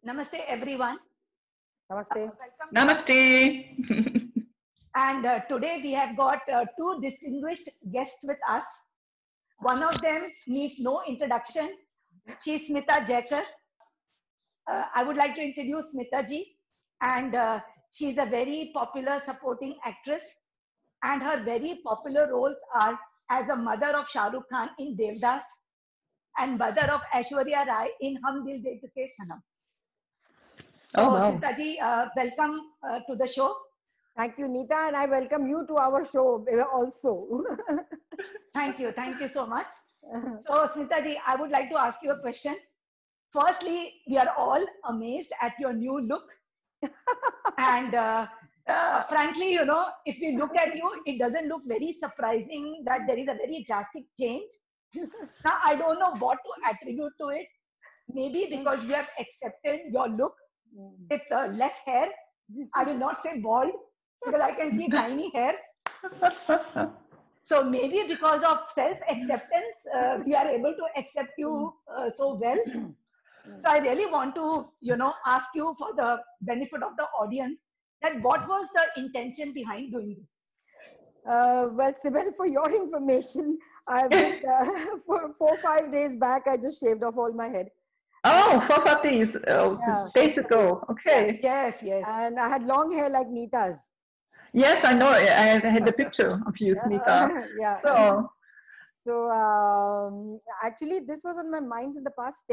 Namaste, everyone. Namaste. Welcome. Namaste. And today we have got two distinguished guests with us. One of them needs no introduction. She's Smita Jaikar. I would like to introduce Smita ji. And she's a very popular supporting actress. And her very popular roles are as a mother of Shah Rukh Khan in Devdas and mother of Aishwarya Rai in Hum Dil De Chuke Sanam. So, Oh, wow. Smita ji, welcome to the show. Thank you, Neeta, and I welcome you to our show also. Thank you so much. So, Smita ji, I would like to ask you a question. Firstly, we are all amazed at your new look. And frankly, you know, if we look at you, it doesn't look very surprising that there is a very drastic change. Now, I don't know what to attribute to it. Maybe because you have accepted your look with less hair. I will not say bald because I can see tiny hair. So maybe because of self-acceptance, we are able to accept you so well. So I really want to, you know, ask you for the benefit of the audience that what was the intention behind doing this? Well, Sibel, for your information, I've just, for 4-5 days back, I just shaved off all my head. Oh, 4 days, Yeah. days ago. Okay. Yes. And I had long hair like Neeta's. Yes, I know. I had the picture of you, Smita. Yeah. So, Actually, this was on my mind in the past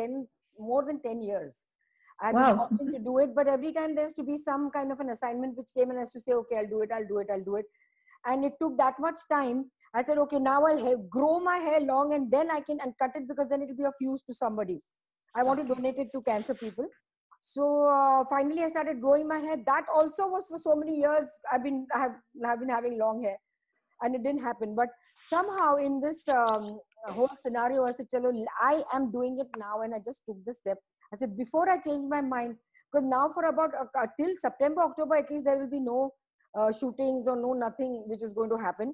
more than 10 years. I've been Wow. wanting to do it, but every time there's to be some kind of an assignment which came and I has to say, okay, I'll do it. And it took that much time. I said, okay, now I'll grow my hair long and then I can cut it because then it'll be of use to somebody. I want to donate it to cancer people. So finally I started growing my hair. That also was for so many years. I have been having long hair and it didn't happen. But somehow in this whole scenario, I said, chalo, I am doing it now. And I just took the step. I said, before I change my mind, because now for about till September, October, at least there will be no shootings or no nothing which is going to happen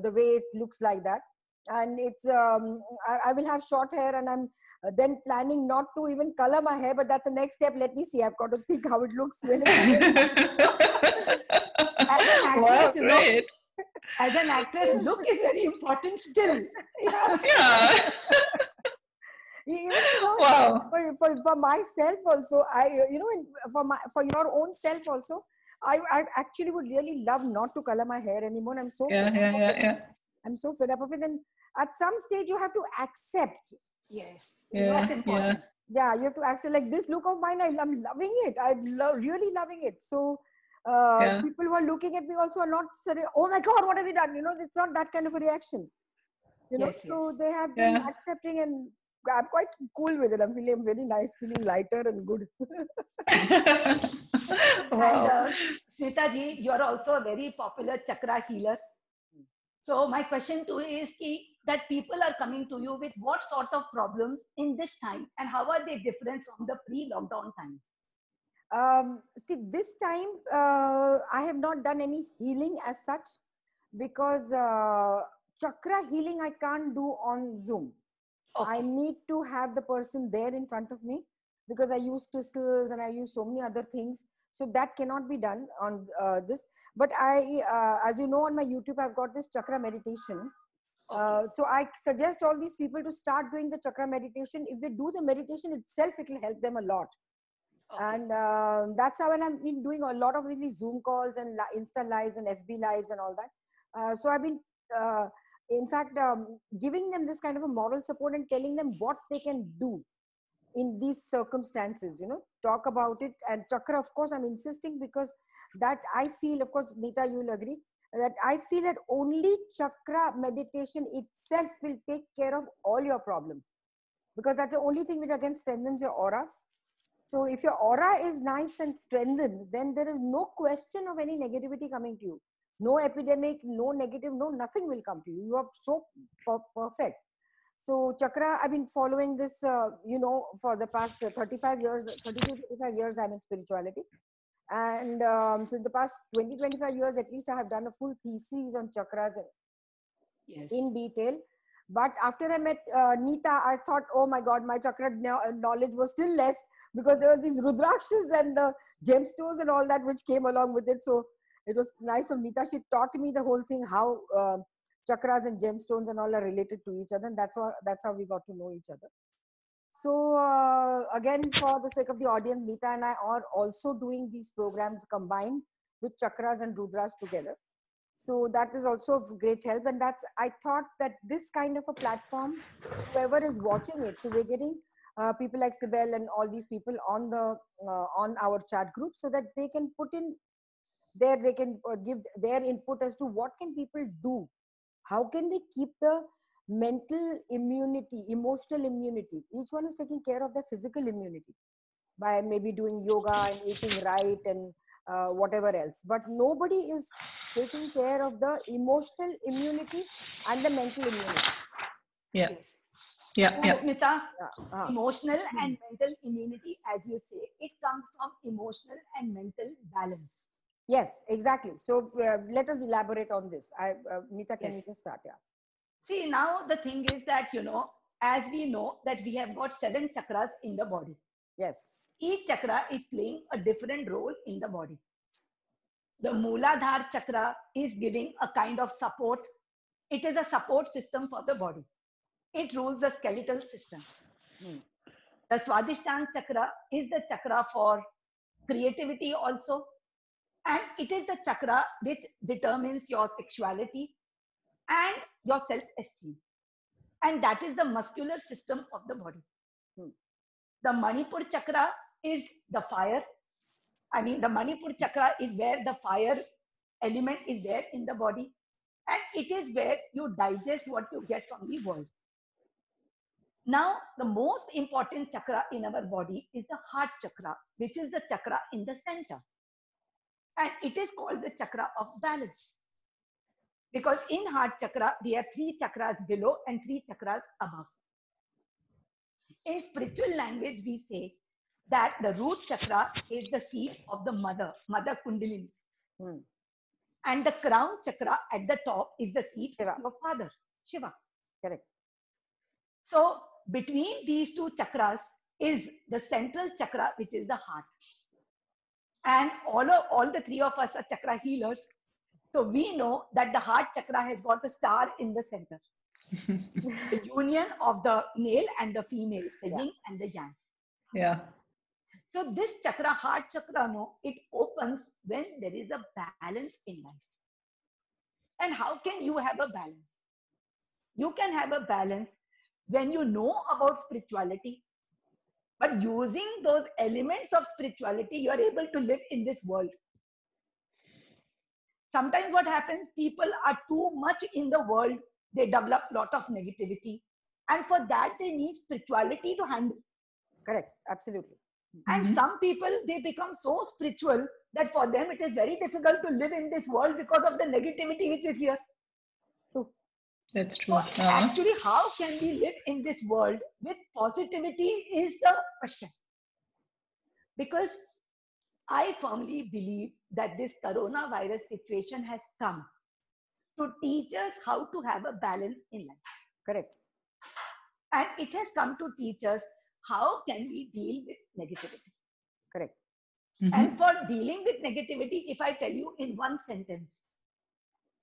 the way it looks like that. And it's I will have short hair and I'm then planning not to even color my hair, but that's the next step. Let me see. I've got to think how it looks when wow, great. As an actress, look is very important still. Yeah. Wow. For myself also, for your own self also, I actually would really love not to color my hair anymore. I'm so I'm so fed up of it. And at some stage you have to accept. Yes. That's important. Yeah, you have to accept like this look of mine. I'm loving it. I'm really loving it. So people who are looking at me also are not saying, oh my God, what have you done? You know, it's not that kind of a reaction. You know, so they have been accepting and I'm quite cool with it. I'm feeling very nice, feeling lighter and good. Wow. And Smita ji, you are also a very popular chakra healer. So my question to you is that people are coming to you with what sort of problems in this time and how are they different from the pre-lockdown time? See, this time I have not done any healing as such because chakra healing I can't do on Zoom. Okay. I need to have the person there in front of me because I use crystals and I use so many other things. So that cannot be done on this. But as you know, on my YouTube, I've got this chakra meditation. Okay. So I suggest all these people to start doing the chakra meditation. If they do the meditation itself, it will help them a lot. Okay. And that's how I've been doing a lot of these Zoom calls and Insta lives and FB lives and all that. So I've been, in fact, giving them this kind of a moral support and telling them what they can do in these circumstances, you know, talk about it. And chakra, of course, I'm insisting because that I feel, of course, Neeta, you'll agree, that I feel that only chakra meditation itself will take care of all your problems because that's the only thing which again strengthens your aura. So if your aura is nice and strengthened, then there is no question of any negativity coming to you. No epidemic, no negative, no nothing will come to you. You are so perfect. So chakra, I've been following this, you know, for the past 35 years, 32, 35 years, I'm in spirituality. And since the past 20, 25 years, at least I have done a full thesis on chakras in detail. But after I met Neeta, I thought, oh my God, my chakra knowledge was still less, because there were these Rudrakshas and the gemstones and all that which came along with it. So it was nice of Neeta. She taught me the whole thing, how chakras and gemstones and all are related to each other. And that's how we got to know each other. So again, for the sake of the audience, Neeta and I are also doing these programs combined with chakras and Rudras together. So that is also of great help. And I thought that this kind of a platform, whoever is watching it, so we're getting people like Sibel and all these people on our chat group, so that they can put in there, they can give their input as to what can people do. How can they keep the mental immunity, emotional immunity? Each one is taking care of their physical immunity by maybe doing yoga and eating right and whatever else. But nobody is taking care of the emotional immunity and the mental immunity. Yeah. Yes. Yeah. So, Yeah. Smita, emotional and mental immunity, as you say, it comes from emotional and mental balance. Yes, exactly. So let us elaborate on this. Neeta, can you just start? Yeah. See, now the thing is that, as we know that we have got 7 chakras in the body. Yes. Each chakra is playing a different role in the body. The Mooladhara chakra is giving a kind of support. It is a support system for the body. It rules the skeletal system. The Swadhisthana chakra is the chakra for creativity also. And it is the chakra which determines your sexuality and your self-esteem. And that is the muscular system of the body. The Manipur chakra is the fire. I mean, the Manipur chakra is where the fire element is there in the body. And it is where you digest what you get from the world. Now, the most important chakra in our body is the heart chakra, which is the chakra in the center. And it is called the chakra of balance. Because in heart chakra, we have 3 chakras below and 3 chakras above. In spiritual language, we say that the root chakra is the seat of the mother Kundalini. And the crown chakra at the top is the seat of your father, Shiva. Correct. So between these 2 chakras is the central chakra, which is the heart. And all the 3 of us are chakra healers. So we know that the heart chakra has got a star in the center. The union of the male and the female, the yin and the yang. Yeah. So this chakra, heart chakra, it opens when there is a balance in life. And how can you have a balance? You can have a balance when you know about spirituality, but using those elements of spirituality, you are able to live in this world. Sometimes what happens, people are too much in the world, they develop a lot of negativity. And for that, they need spirituality to handle. Correct, absolutely. And some people, they become so spiritual that for them, it is very difficult to live in this world because of the negativity which is here. That's true. So actually, how can we live in this world with positivity is the question. Because I firmly believe that this coronavirus situation has come to teach us how to have a balance in life. Correct. And it has come to teach us how can we deal with negativity. Correct. And for dealing with negativity, if I tell you in one sentence,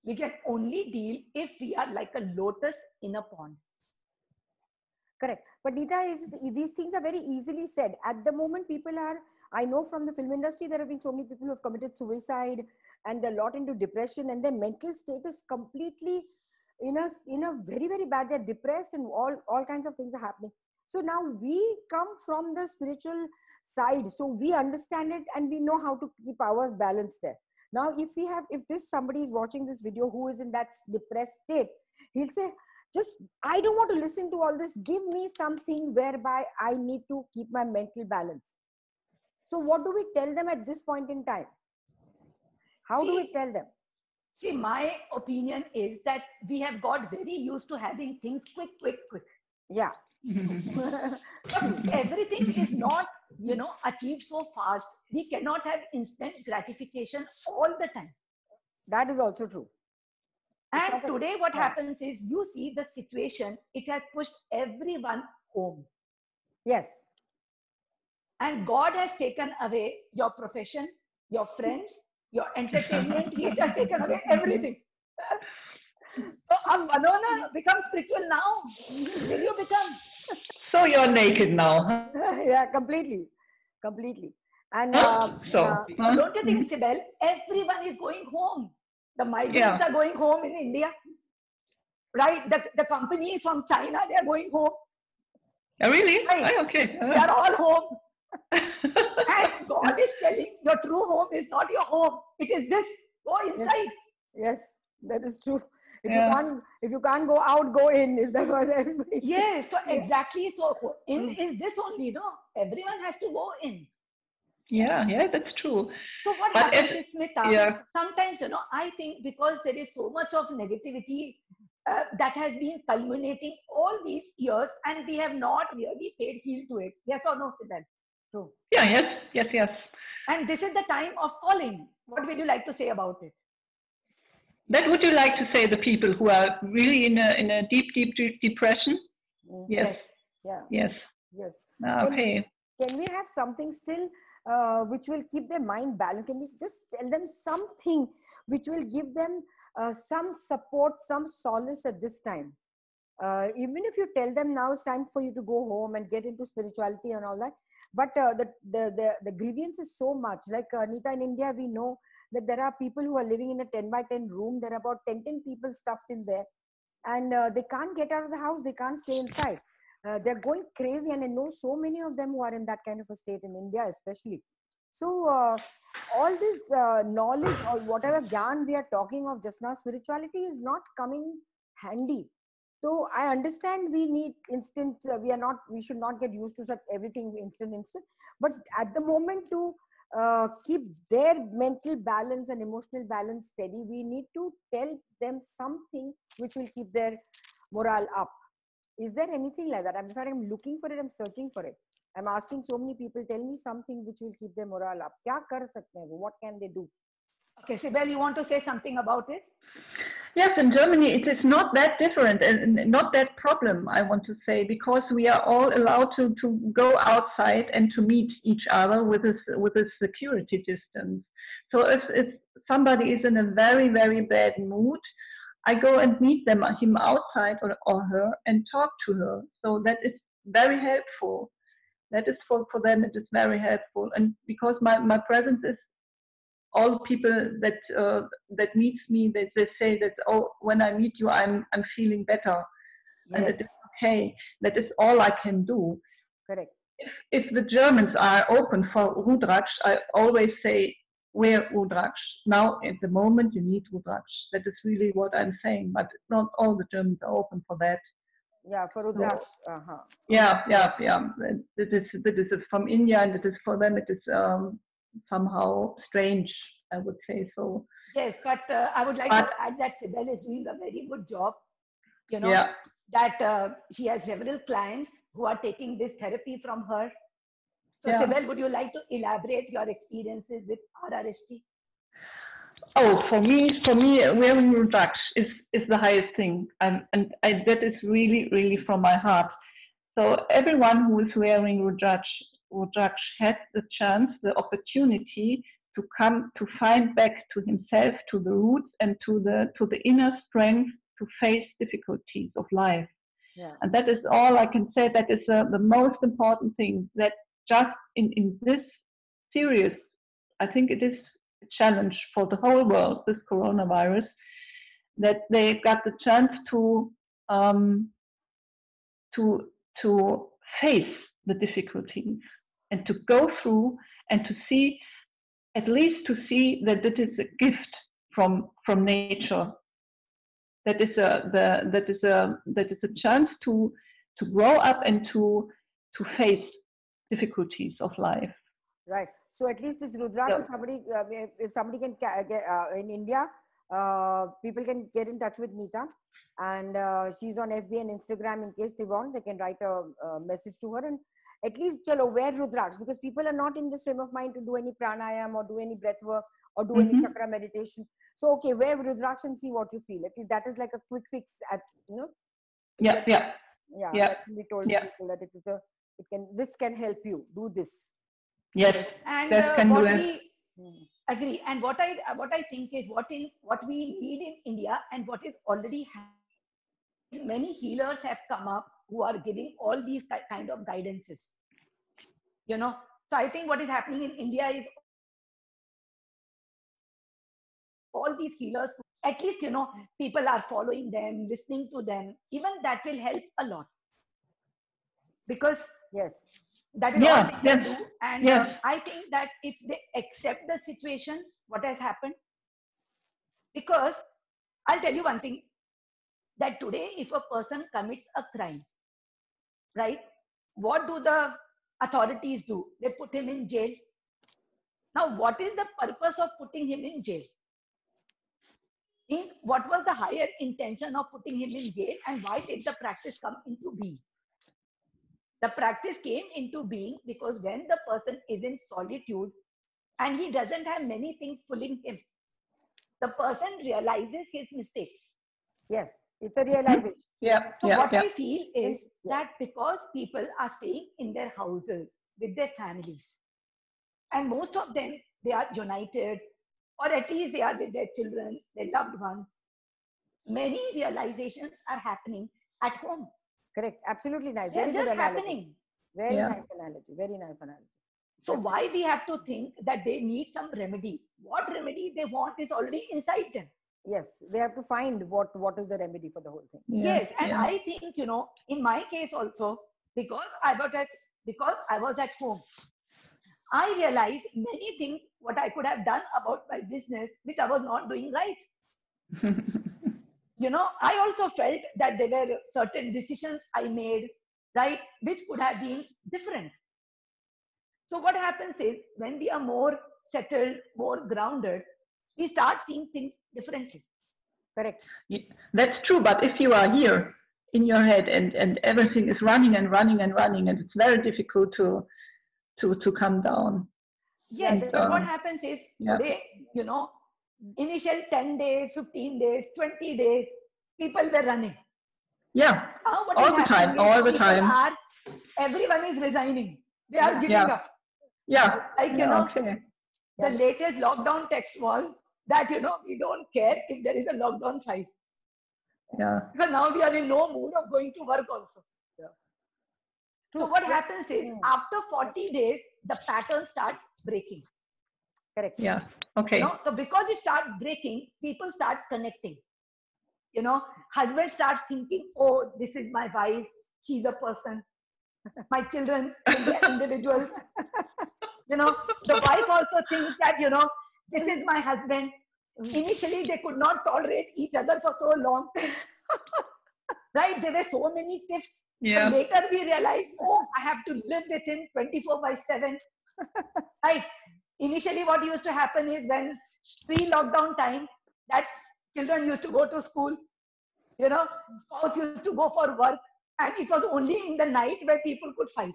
we can only deal if we are like a lotus in a pond. Correct. But Neeta, these things are very easily said. At the moment, people are, I know from the film industry, there have been so many people who have committed suicide and they're a lot into depression, and their mental state is completely in a very, very bad. They're depressed and all kinds of things are happening. So now we come from the spiritual side. So we understand it and we know how to keep our balance there. Now, if somebody is watching this video who is in that depressed state, he'll say, I don't want to listen to all this. Give me something whereby I need to keep my mental balance. So what do we tell them at this point in time? How do we tell them? See, my opinion is that we have got very used to having things quick. Yeah. But everything is not, achieved so fast. We cannot have instant gratification all the time. That is also true. And today what happens is, you see the situation, it has pushed everyone home. Yes. And God has taken away your profession, your friends, your entertainment. He's just taken away everything. So Manona becomes spiritual now. Will you become? So you're naked now, huh? Yeah, completely. And don't you think, Sibel, everyone is going home? The migrants are going home in India, right? The companies from China, they are going home. Oh, really? Right? Oh, okay. They are all home. And God is telling, your true home is not your home. It is this. Go inside. Yes, that is true. If you can't go out, go in. Is that what everybody? Yes. So exactly. So in is this only, no? Everyone has to go in. Yeah, that's true. So what happens is, Smita, sometimes, I think because there is so much of negativity that has been culminating all these years, and we have not really paid heed to it. Yes or no, Sibel? True. Yeah, yes. And this is the time of calling. What would you like to say about it? That would you like to say the people who are really in a deep depression? Yes. Yeah. Yes. Okay. Can we have something still which will keep their mind balanced? Can we just tell them something which will give them some support, some solace at this time? Even if you tell them now it's time for you to go home and get into spirituality and all that, but the grievance is so much. Like Nita, in India, we know that there are people who are living in a 10 by 10 room. There are about 10 people stuffed in there, and they can't get out of the house. They can't stay inside. They're going crazy, and I know so many of them who are in that kind of a state in India, especially. So all this knowledge or whatever gyan we are talking of just now, spirituality is not coming handy. So I understand we need instant. We should not get used to such everything instant. But at the moment, to keep their mental balance and emotional balance steady, we need to tell them something which will keep their morale up. Is there anything like that? I'm looking for it. I'm searching for it. I'm asking so many people, tell me something which will keep their morale up. Kya kar sakte hain? What can they do? Okay, Sibel, you want to say something about it? Yes, in Germany it is not that different and not that problem, I want to say, because we are all allowed to go outside and to meet each other with a security distance. So if somebody is in a very, very bad mood, I go and meet him outside or her and talk to her. So that is very helpful. That is for them, it is very helpful. And because my presence is, all people that meets me, they say that, oh, when I meet you, I'm feeling better. Yes. And it is okay. That is all I can do. Correct. If the Germans are open for Rudraksh, I always say, wear Rudraksh. Now, at the moment, you need Rudraksh. That is really what I'm saying. But not all the Germans are open for that. Yeah, for Rudraksh. So, yeah. That is from India, and it is for them. It is somehow strange, I would say so. Yes, but I would like to add that Sibel is doing a very good job. That she has several clients who are taking this therapy from her. So Sibel, would you like to elaborate your experiences with RRST? Oh, for me, wearing Rudraksh is the highest thing, and that is really, really from my heart. So everyone who is wearing Rudraksh had the chance, the opportunity to find back to himself, to the roots, and to the inner strength to face difficulties of life. Yeah. And that is all I can say. That is the most important thing. That just in this serious, I think it is a challenge for the whole world, this coronavirus, that they got the chance to face the difficulties and to go through and to see, at least to see that it is a gift from nature. That is a chance to grow up and to face difficulties of life. Right. So at least this Rudraksh, if somebody can get in India, people can get in touch with Nita, and she's on FB and Instagram. In case they want, they can write a message to her and at least wear Rudraksh, because people are not in this frame of mind to do any pranayam or do any breath work or do any chakra meditation. So, okay, wear Rudraksh and see what you feel. At least that is like a quick fix at, you know. Yeah, yeah. Yeah, Yeah. that we told people that this can help you do this. Yes, and that can what do we agree, and what I think is what we need in India, and what is already happening. Many healers have come up who are giving all these kind of guidances. You know, so I think what is happening in India is all these healers. At least people are following them, listening to them. Even that will help a lot, because Yes. that is all they can do. And I think that if they accept the situation, what has happened, because I'll tell you one thing, that today if a person commits a crime, right, what do the authorities do? They put him in jail. Now, what is the purpose of putting him in jail? What was the higher intention of putting him in jail, and why did the practice come into being? The practice came into being because when the person is in solitude and he doesn't have many things pulling him, the person realizes his mistakes. Yes, it's a realization. So what I feel is that because people are staying in their houses with their families, and most of them, they are united, or at least they are with their children, their loved ones, many realizations are happening at home. Correct. Absolutely nice. They're Very just good analogy. happening. Very nice analogy. Very nice analogy. So why we have to think that they need some remedy? What remedy they want is already inside them. Yes, they have to find what is the remedy for the whole thing. Yes, and I think, in my case also, because I was at home, I realized many things what I could have done about my business, which I was not doing right. I also felt that there were certain decisions I made, right, which could have been different. So what happens is, when we are more settled, more grounded, we start seeing things differently. Correct. That's true, but if you are here in your head and everything is running and running and running, and it's very difficult to come down. Yes, but what happens is, today, initial 10 days, 15 days, 20 days, people were running. Yeah, all the time. Everyone is resigning. They are giving up. Yeah. Like, the latest lockdown text was that, we don't care if there is a lockdown 5. Yeah. Because now we are in no mood of going to work also. Yeah. So what happens is, after 40 days, the pattern starts breaking. Correct. Yeah. Okay. So because it starts breaking, people start connecting. Husband starts thinking, oh, this is my wife. She's a person. My children, individuals. The wife also thinks that, this is my husband. Initially, they could not tolerate each other for so long. Right? There were so many tips. Yeah. But later we realized, oh, I have to live with him 24/7. Right? Initially, what used to happen is, when pre-lockdown time, that children used to go to school, spouse used to go for work, and it was only in the night where people could fight.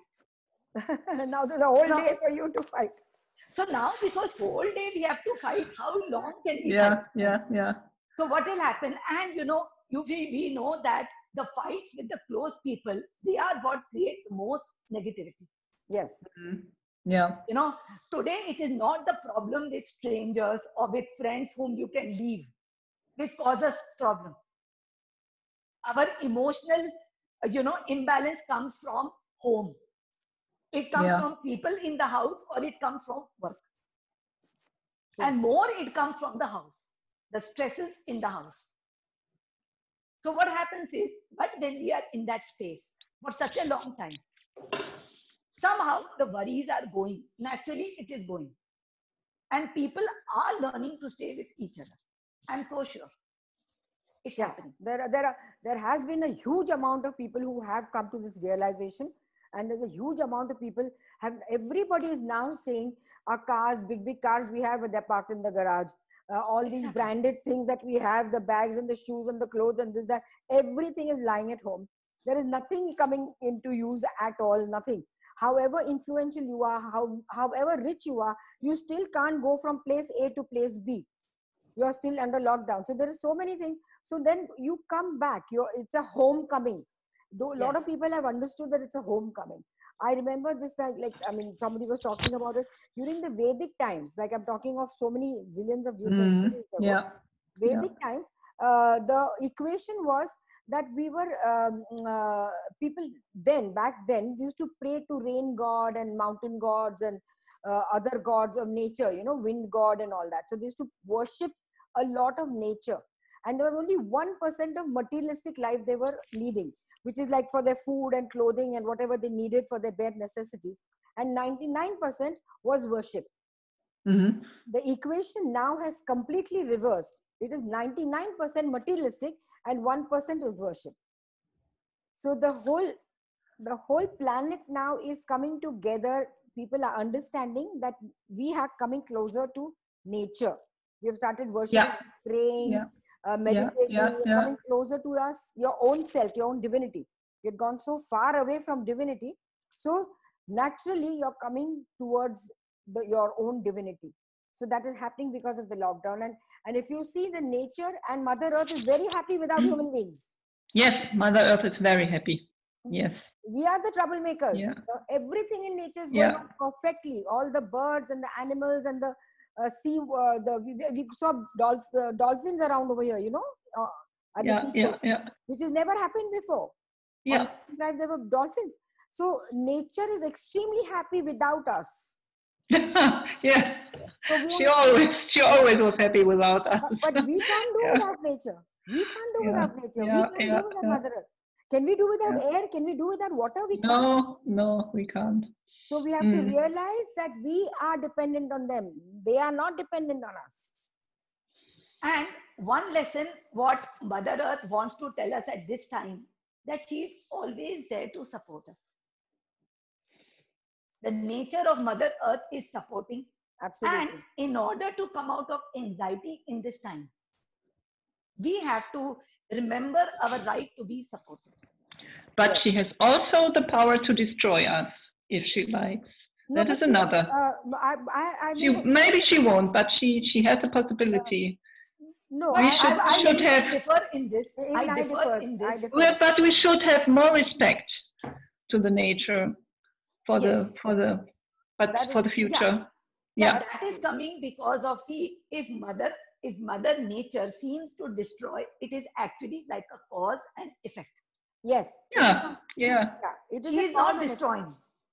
Now there's a whole day for you to fight. So now, because whole day we have to fight, how long can we fight? Yeah. So what will happen? And we know that the fights with the close people, they are what create the most negativity. Yes. Mm-hmm. Yeah. Today it is not the problem with strangers or with friends whom you can leave, which causes problem. Our emotional, imbalance comes from home. It comes from people in the house, or it comes from work. And more it comes from the house, the stresses in the house. So what happens is, but when we are in that space for such a long time, somehow the worries are going. Naturally, it is going. And people are learning to stay with each other. I'm so sure. It's happening. There has been a huge amount of people who have come to this realization. And there's a huge amount of people everybody is now saying, our cars, big cars we have, they're parked in the garage. All these branded things that we have, the bags and the shoes and the clothes and this, that, everything is lying at home. There is nothing coming into use at all, nothing. however influential you are, however rich you are, you still can't go from place A to place B. You are still under lockdown. So there are so many things. So then you come back. It's a homecoming. Though a lot of people have understood that it's a homecoming. I remember this, I mean, somebody was talking about it during the Vedic times. Like I'm talking of so many zillions of years ago. Yeah. Vedic times, the equation was that we were people then, back then, used to pray to rain god and mountain gods and other gods of nature, you know, wind god and all that. So they used to worship a lot of nature, and there was only 1% of materialistic life they were leading, which is like for their food and clothing and whatever they needed for their bare necessities, and 99% was worship. The equation now has completely reversed. It is 99% materialistic and 1% is worship. So the whole planet now is coming together. People are understanding that we are coming closer to nature. We have started worshiping, praying, meditating, coming closer to us, your own self, your own divinity. You've gone so far away from divinity. So naturally, you're coming towards your own divinity. So that is happening because of the lockdown. And if you see the nature, and Mother Earth is very happy without human beings. Yes, Mother Earth is very happy. Yes. We are the troublemakers. Yeah. Everything in nature is going on perfectly. All the birds and the animals and the sea, we saw dolphins around over here, you know, at the sea coast, which has never happened before. Yeah. There were dolphins. So nature is extremely happy without us. Yeah. So she always was happy without us. But we can't do without nature. We can't do without nature. We can't do without Mother Earth. Can we do without air? Can we do without water? We can't. No, we can't. So we have to realize that we are dependent on them. They are not dependent on us. And one lesson what Mother Earth wants to tell us at this time, that she is always there to support us. The nature of Mother Earth is supporting. Absolutely. And in order to come out of anxiety in this time, we have to remember our right to be supported. But she has also the power to destroy us if she likes. No, that is another. Maybe she won't, but she has a possibility. No, I should differ in this. I differ in this. Well, but we should have more respect to the nature for the future. Yeah. That is coming because of, see, if Mother Nature seems to destroy, it is actually like a cause and effect. Yes. Yeah. She is not destroying.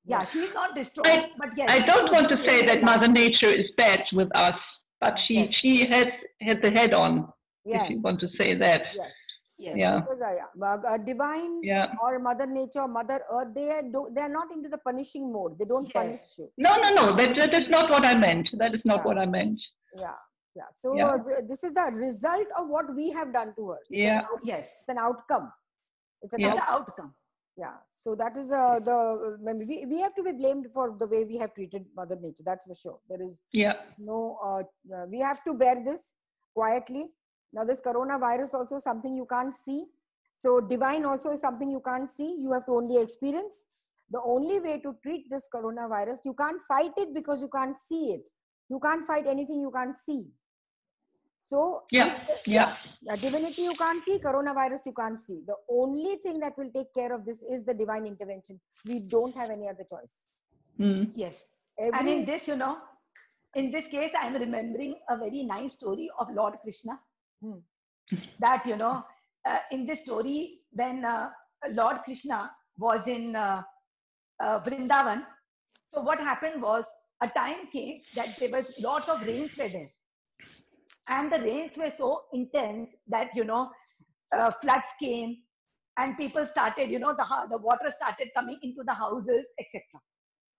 Yeah, she is not destroying. But yes, I don't want to say that Mother Nature is bad with us, but she has had the head on. Yes. If you want to say that. Yes. Yeah. Because, divine or Mother Nature or Mother Earth, they are not into the punishing mode. They don't punish you. No. That is not what I meant. That is not what I meant. Yeah. So this is the result of what we have done to her. Yes. It's an outcome. It's an outcome. Yeah. So that is we have to be blamed for the way we have treated Mother Nature. That's for sure. There is no. We have to bear this quietly. Now this coronavirus also something you can't see. So divine also is something you can't see. You have to only experience. The only way to treat this coronavirus, you can't fight it because you can't see it. You can't fight anything you can't see. So divinity you can't see, coronavirus you can't see. The only thing that will take care of this is the divine intervention. We don't have any other choice. Yes. And in this, in this case, I'm remembering a very nice story of Lord Krishna. That, in this story, when Lord Krishna was in Vrindavan, so what happened was, a time came that there was a lot of rains were there. And the rains were so intense that, floods came and people started, the water started coming into the houses, etc.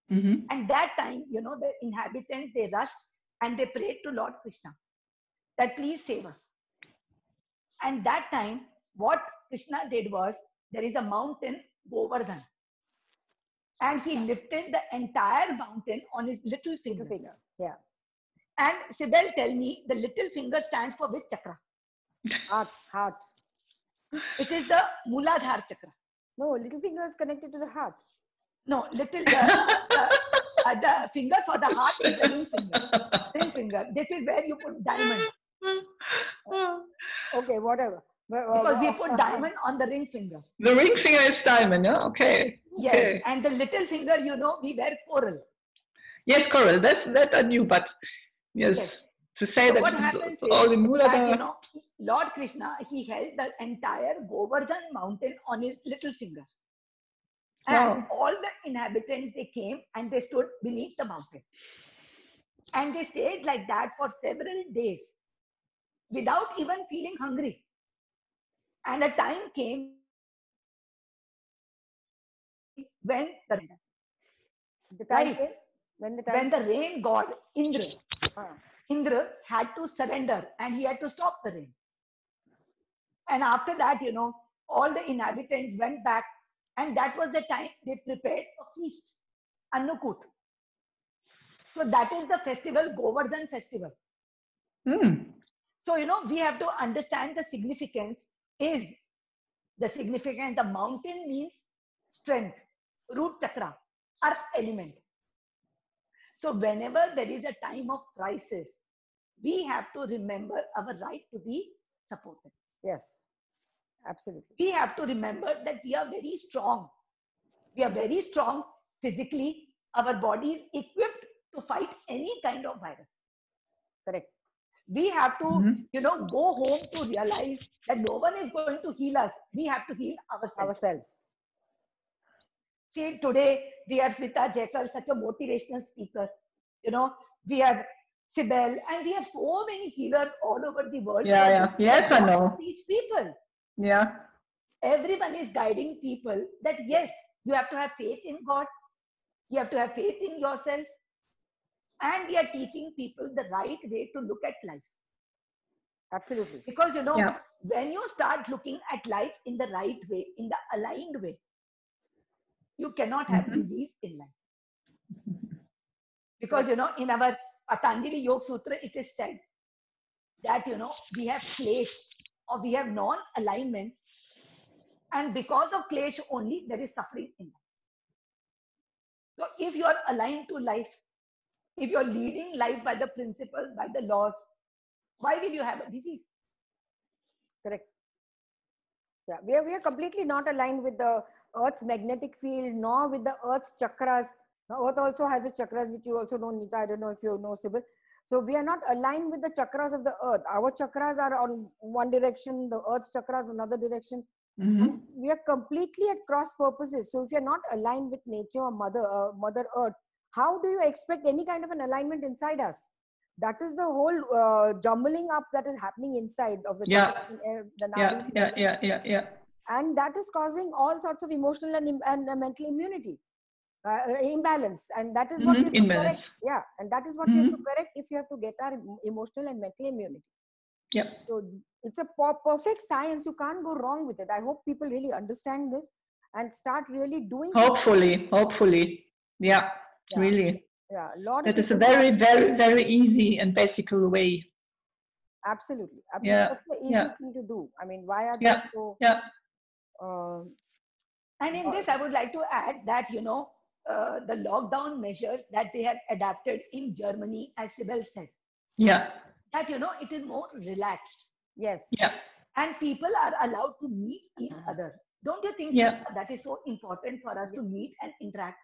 And that time, the inhabitants, they rushed and they prayed to Lord Krishna that please save us. And that time, what Krishna did was, there is a mountain, Govardhan. And he lifted the entire mountain on his little finger. Yeah. And Sibel, tell me, the little finger stands for which chakra? Heart. It is the Mooladhara chakra. No, little finger is connected to the heart. No, little, the finger for the heart is the ring finger. Ring finger. This is where you put diamond. Okay, whatever. Because we put diamond on the ring finger. The ring finger is diamond, huh? Okay. Yes, okay. and the little finger, you know, we wear coral. Yes, coral. That I knew, but yes. To say So that what happens is all the that, you know, Lord Krishna, he held the entire Govardhan mountain on his little finger. And all the inhabitants, they came and they stood beneath the mountain. And they stayed like that for several days without even feeling hungry. And a time came when when the rain god Indra had to surrender and he had to stop the rain. And after that, you know, all the inhabitants went back, and that was the time they prepared a feast, Annakut. So that is the festival, Govardhan festival. So, you know, we have to understand the significance is the significance. The mountain means strength, root chakra, earth element. So whenever there is a time of crisis, we have to remember our right to be supported. Yes, absolutely. We have to remember that we are very strong. We are very strong physically. Our body is equipped to fight any kind of virus. Correct. We have to, you know, go home to realize that no one is going to heal us. We have to heal ourselves. See, today we have Smita Jaiswal, such a motivational speaker. You know, we have Sibel, and we have so many healers all over the world. Yes, I know. Teach people. Yeah. Everyone is guiding people that yes, you have to have faith in God. You have to have faith in yourself. And we are teaching people the right way to look at life. Absolutely. Because, you know, when you start looking at life in the right way, in the aligned way, you cannot have disease in life. Because, you know, in our Patanjali Yoga Sutra, it is said that, you know, we have klesh or we have non-alignment. And because of klesh only, there is suffering in life. So if you are aligned to life, if you're leading life by the principles, by the laws, why will you have a disease? Correct. Yeah, we are completely not aligned with the Earth's magnetic field, nor with the Earth's chakras. Now, Earth also has its chakras, which you also know, Nita. I don't know if you know, Sibyl. So we are not aligned with the chakras of the Earth. Our chakras are on one direction, the Earth's chakras another direction. And we are completely at cross purposes. So if you're not aligned with nature or Mother Earth, how do you expect any kind of an alignment inside us? That is the whole jumbling up that is happening inside of the nadi. And that is causing all sorts of emotional and mental immunity imbalance. And that is what we have to correct. Yeah, and that is what we have to correct if you have to get our emotional and mental immunity. Yeah. So it's a perfect science. You can't go wrong with it. I hope people really understand this and start really doing. Hopefully. Yeah. Really. Yeah, a lot of that is a very, very, very easy and basic way. Absolutely. Yeah. That's the easy thing to do. I mean, why are they so? Yeah. And in this, I would like to add that, you know, the lockdown measures that they have adapted in Germany, as Sibel said. Yeah. That, you know, it is more relaxed. Yes. Yeah. And people are allowed to meet each other. Don't you think that is so important for us to meet and interact?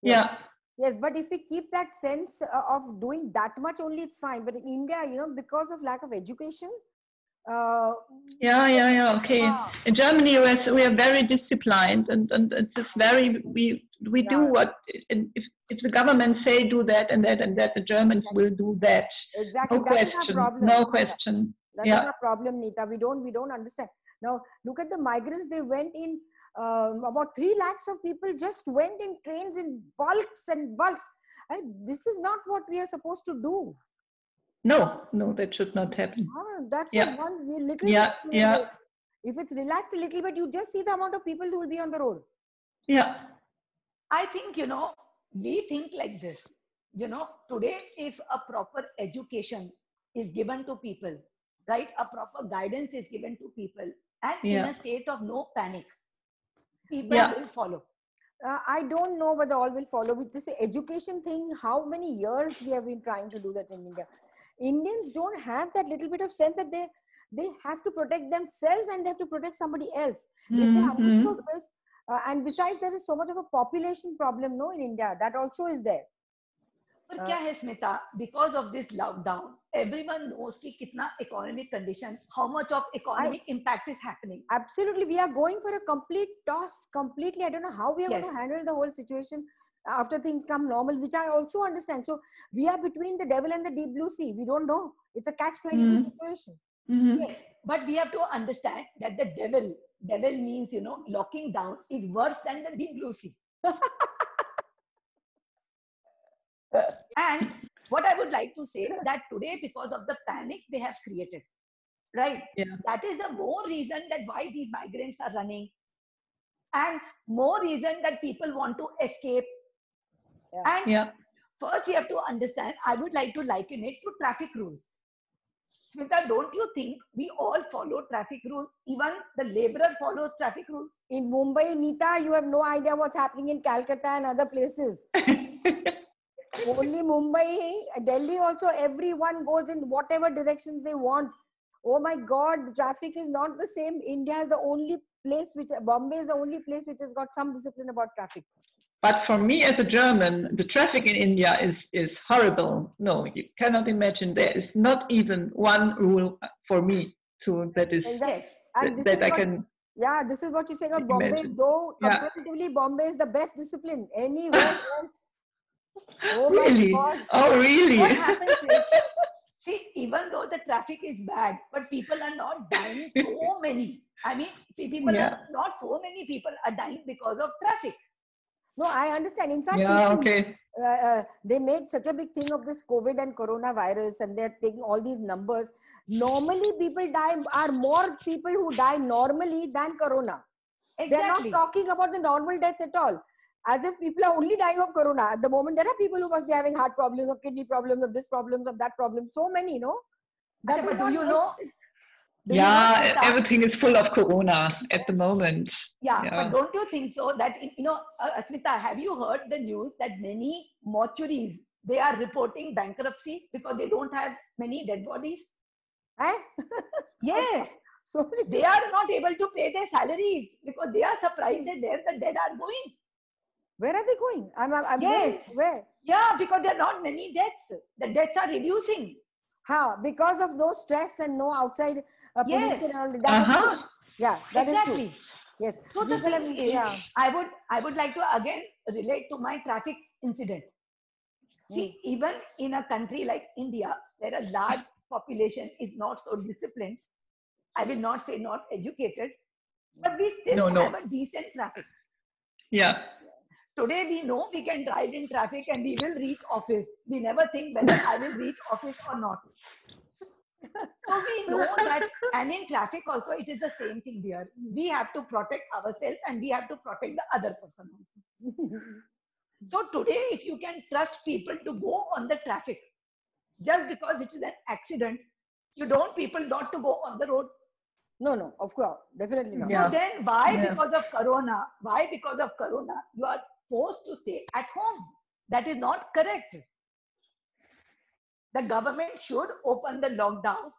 Yeah. Yes, but if we keep that sense of doing that much only, it's fine. But in India, you know, because of lack of education. Okay. In Germany, we are very disciplined, and it's just very we do what if the government say do that and that and that, the Germans will do that. Exactly. No question. No question. That is our problem, Nita. We don't understand. Now look at the migrants. They went in. About 3 lakhs of people just went in trains in bulks and bulks. This is not what we are supposed to do. No, that should not happen. That's what we little. If it's relaxed a little bit, you just see the amount of people who will be on the road. Yeah. I think, you know, we think like this. You know, today, if a proper education is given to people, right, a proper guidance is given to people, and in a state of no panic, people will follow. I don't know whether all will follow with this education thing. How many years we have been trying to do that in India? Indians don't have that little bit of sense that they have to protect themselves and they have to protect somebody else. If they understood this, and besides, there is so much of a population problem, no, in India. That also is there. पर क्या है Smita, because of this lockdown, everyone knows कि कितना economic condition, how much of economic impact is happening. Absolutely, we are going for a complete toss. Completely, I don't know how we are Yes. going to handle the whole situation after things come normal, which I also understand. So we are between the devil and the deep blue sea. We don't know. It's a catch-22 situation. Yes, but we have to understand that the devil means, locking down is worse than the deep blue sea. And what I would like to say that today, because of the panic they have created, right? Yeah. That is the more reason that why these migrants are running, and more reason that people want to escape. Yeah. And first you have to understand, I would like to liken it to traffic rules. Smita, don't you think we all follow traffic rules? Even the laborer follows traffic rules. In Mumbai, Nita, you have no idea what's happening in Calcutta and other places. Only Mumbai, Delhi also, everyone goes in whatever directions they want. Oh my God, the traffic is not the same. India is the only place Bombay is the only place which has got some discipline about traffic. But for me as a German, the traffic in India is horrible. No, you cannot imagine. There is not even one rule for me that is Exactly. that I can. Yeah, this is what you say about Bombay. Imagine. Though comparatively, Bombay is the best discipline. Anywhere else. Oh Really? My God. Oh, really? What happens is, see, even though the traffic is bad, but people are not dying so many. I mean, see, not so many people are dying because of traffic. No, I understand. In fact, they made such a big thing of this COVID and coronavirus, and they're taking all these numbers. Normally, are more people who die normally than corona. Exactly. They're not talking about the normal deaths at all. As if people are only dying of corona. At the moment, there are people who must be having heart problems, of kidney problems, of this problems, of that problem. So many, no? But do you know? Everything is full of corona at the moment. Yeah, but don't you think so that, Asmita, have you heard the news that many mortuaries, they are reporting bankruptcy because they don't have many dead bodies? Yeah. So they are not able to pay their salaries because they are surprised that the dead are going. Where are they going? Where? Yeah, because there are not many deaths. The deaths are reducing. How? Because of no stress and no outside pollution and all that. Yeah, that exactly. Is true. Yes. So the thing is, I would like to again relate to my traffic incident. See, even in a country like India, where a large population is not so disciplined, I will not say not educated, but we still have a decent traffic. Yeah. Today we know we can drive in traffic and we will reach office. We never think whether I will reach office or not. So we know that, and in traffic also it is the same thing there. We have to protect ourselves and we have to protect the other person also. So today, if you can trust people to go on the traffic, just because it is an accident, you don't people not to go on the road. No, of course, definitely not. So then why because of corona, you are forced to stay at home? That is not correct. The government should open the lockdown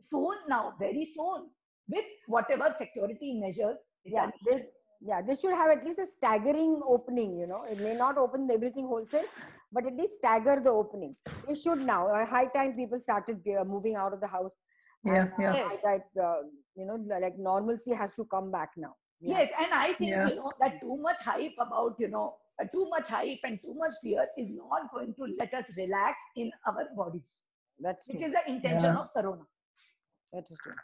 soon now, very soon, with whatever security measures. They should have at least a staggering opening, It may not open everything wholesale, but at least stagger the opening. They should now. High time people started moving out of the house. Like normalcy has to come back now. Yes, and I think, that too much hype about, too much hype and too much fear is not going to let us relax in our bodies. That's true. Which is the intention of corona. That is true.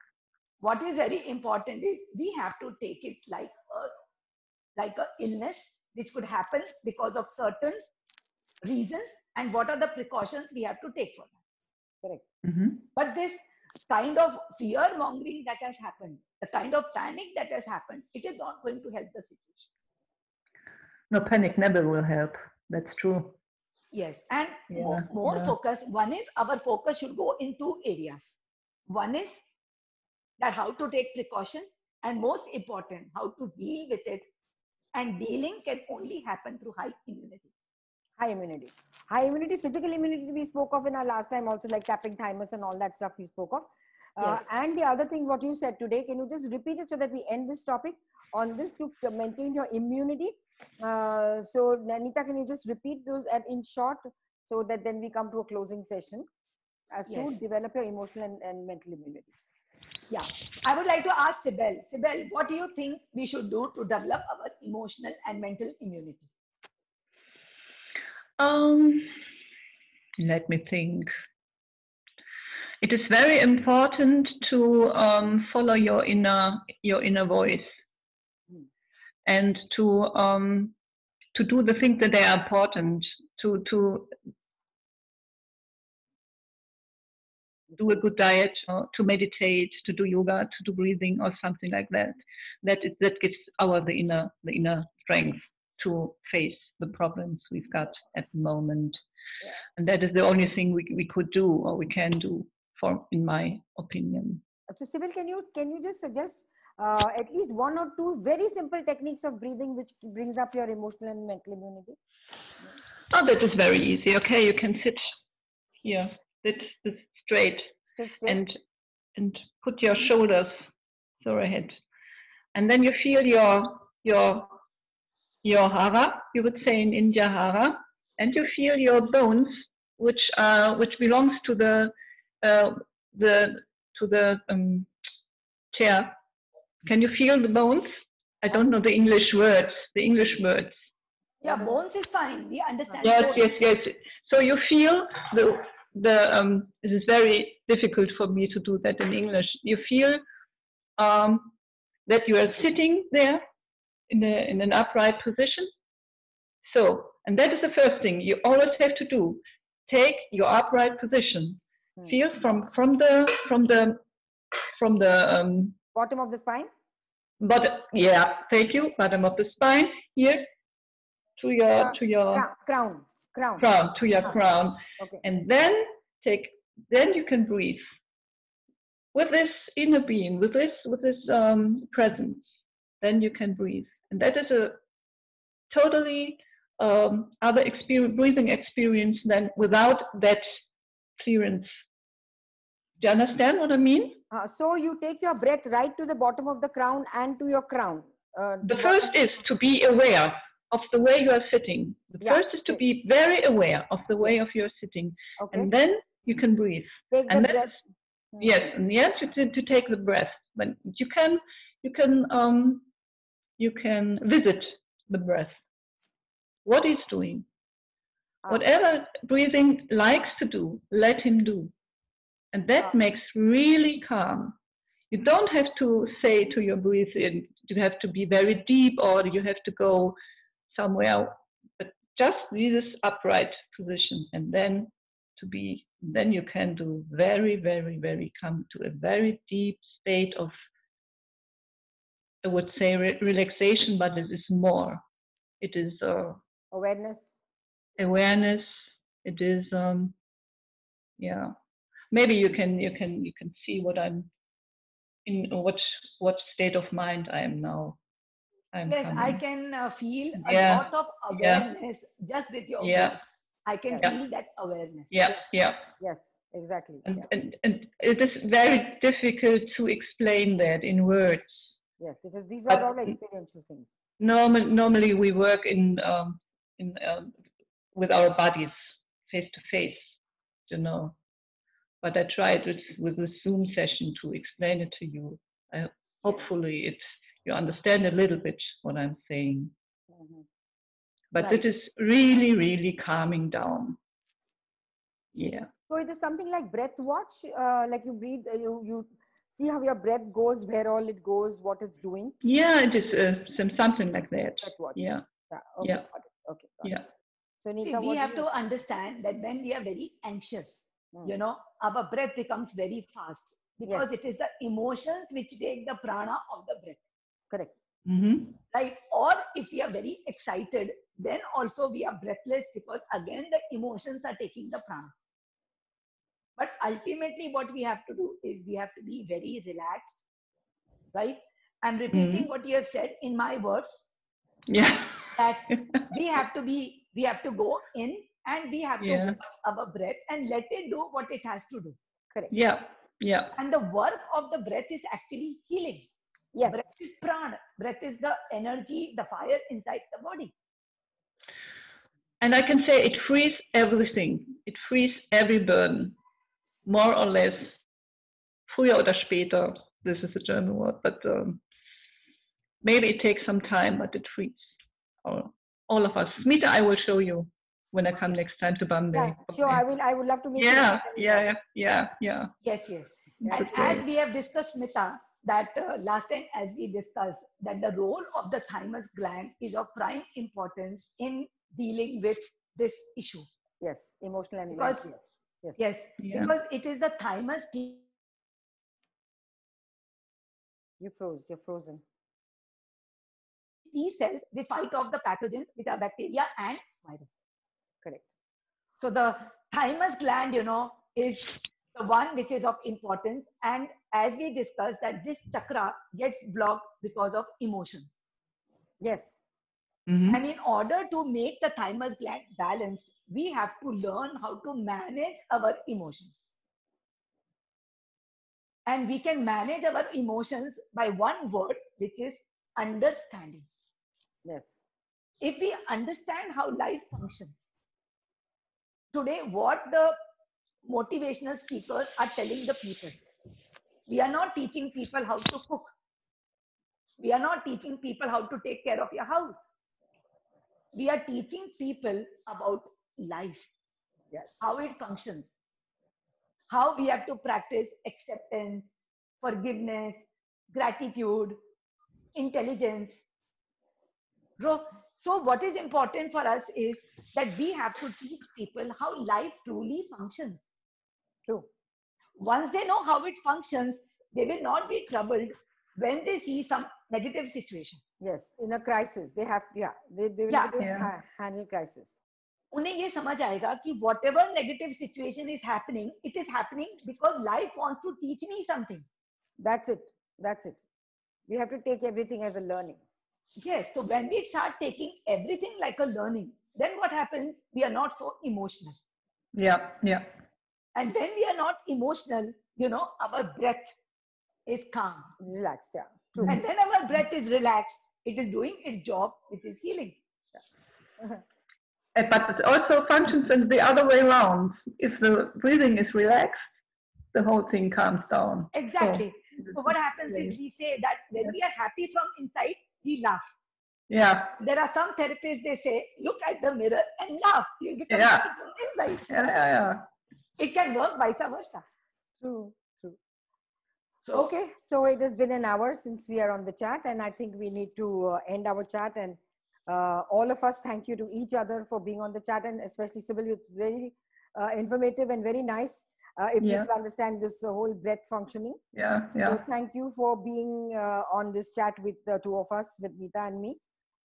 What is very important is we have to take it like a illness which could happen because of certain reasons, and what are the precautions we have to take for that. Correct. Mm-hmm. But this kind of fear mongering that has happened, the kind of panic that has happened, it is not going to help the situation. No, panic never will help. That's true. Yes, and more focus. One is our focus should go in two areas. One is that how to take precaution, and most important, how to deal with it and dealing can only happen through high immunity. High immunity. High immunity, physical immunity we spoke of in our last time also, like tapping thymus and all that stuff we spoke of. Yes. And the other thing what you said today, can you just repeat it so that we end this topic on this to maintain your immunity? So Nita, can you just repeat those in short so that then we come to a closing session as to develop your emotional and mental immunity? Yeah, I would like to ask Sibel. Sibel, what do you think we should do to develop our emotional and mental immunity? Let me think. It is very important to follow your inner voice, and to do the things that are important. To do a good diet, or to meditate, to do yoga, to do breathing, or something like that. That gives the inner strength to face the problems we've got at the moment. Yeah. And that is the only thing we could do, or we can do, in my opinion. So Sibel, can you just suggest at least one or two very simple techniques of breathing which brings up your emotional and mental immunity? Oh, that is very easy. Okay, you can sit here, sit straight, and put your shoulders ahead, and then you feel your hara, you would say in India hara, and you feel your bones, which belongs to the chair. Can you feel the bones? I don't know the English words. Yeah, bones is fine. We understand. Yes. So you feel this is very difficult for me to do that in English. You feel that you are sitting there in an upright position. So, and that is the first thing you always have to do. Take your upright position. Feel from the bottom of the spine. Thank you. Bottom of the spine here to your crown to your crown. Okay. And then you can breathe with this inner being, with this presence. Then you can breathe, and that is a totally other breathing experience than without that clearance. Do you understand what I mean? So you take your breath right to the bottom of the crown and to your crown. The first is to be aware of the way you are sitting. The first is to be very aware of the way of your sitting. Okay. And then you can breathe. Take the breath. Yes, and yes, to take the breath. But you can visit the breath. What he's doing. Whatever breathing likes to do, let him do. And that makes really calm. You don't have to say to your breathing, you have to be very deep or you have to go somewhere, but just this upright position, and then you can do very, very, very, come to a very deep state of, I would say relaxation, but it is more. It is awareness. It is Maybe you can see what I'm in, what state of mind I am now. Yes, coming. I can feel a lot of awareness just with your words. I can feel that awareness. Yeah. Yes, exactly. And it is very difficult to explain that in words. Yes, because these are all experiential things. Normally we work with our bodies face to face, But I tried with a Zoom session to explain it to you. Hopefully you understand a little bit what I'm saying. Mm-hmm. But it is really, really calming down. Yeah. So it is something like breath watch, like you breathe, you see how your breath goes, where all it goes, what it's doing. Yeah, it is something like that. Breath watch. Yeah. Okay. Yeah. Got it. Okay. Yeah. So Nita, we have to understand that when we are very anxious, our breath becomes very fast because it is the emotions which take the prana of the breath. Correct. Mm-hmm. Right? Or if we are very excited, then also we are breathless because again the emotions are taking the prana. But ultimately what we have to do is we have to be very relaxed. Right? I'm repeating what you have said in my words. Yeah. That we have to go in and we have to watch our breath and let it do what it has to do. Correct. Yeah. Yeah. And the work of the breath is actually healing. Yes. Breath is prana. Breath is the energy, the fire inside the body. And I can say it frees everything. It frees every burden, more or less. Früher oder später. This is a German word, but maybe it takes some time, but it frees all of us. Smita, I will show you when I come next time to Bombay. Yeah, sure. I would love to meet you. Yeah. Yes. And as we have discussed, Smita, that last time as we discussed that the role of the thymus gland is of prime importance in dealing with this issue. Yes, emotional and because yes. Because it is the thymus. You're frozen. T cells, they fight off the pathogens which are bacteria and virus. Correct. So the thymus gland, is the one which is of importance. And as we discussed that this chakra gets blocked because of emotions. Yes. Mm-hmm. And in order to make the thymus gland balanced, we have to learn how to manage our emotions. And we can manage our emotions by one word, which is understanding. Yes. If we understand how life functions, today what the motivational speakers are telling the people, we are not teaching people how to cook. We are not teaching people how to take care of your house. We are teaching people about life. Yes. How it functions. How we have to practice acceptance, forgiveness, gratitude, intelligence. So what is important for us is that we have to teach people how life truly functions. True. Once they know how it functions, they will not be troubled when they see some negative situation. Yes, in a crisis, they have, they will handle crisis. उन्हें ये समझ आएगा कि whatever negative situation is happening, it is happening because life wants to teach me something. That's it. We have to take everything as a learning. Yes, so when we start taking everything like a learning, then what happens? We are not so emotional. Yeah. And when we are not emotional, our breath is calm. Relaxed, yeah. True. And when our breath is relaxed, it is doing its job, which is healing. But it also functions in the other way around. If the breathing is relaxed, the whole thing calms down. Exactly. So what happens is we say that when we are happy from inside, we laugh. Yeah. There are some therapists, they say, look at the mirror and laugh. You'll become happy from inside. Yeah. It can work vice versa. True. So, okay, so it has been an hour since we are on the chat, and I think we need to end our chat. And all of us, thank you to each other for being on the chat, and especially Sybil, it's very informative and very nice. If people understand this whole breath functioning. Yeah. So thank you for being on this chat with the two of us, with Meeta and me,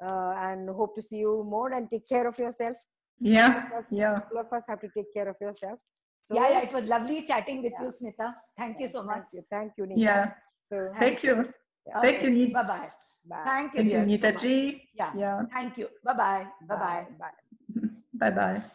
and hope to see you more, and take care of yourself. Yeah. All of us have to take care of yourself. So, it was lovely chatting with you, Smita. Thank you so much. Thank you, Neeta. Yeah. So, thank you. Thank you, Neeta. Bye-bye. Bye. Thank you, Neeta so Ji. Yeah. Thank you. Bye-bye. Bye-bye. Bye. Bye-bye.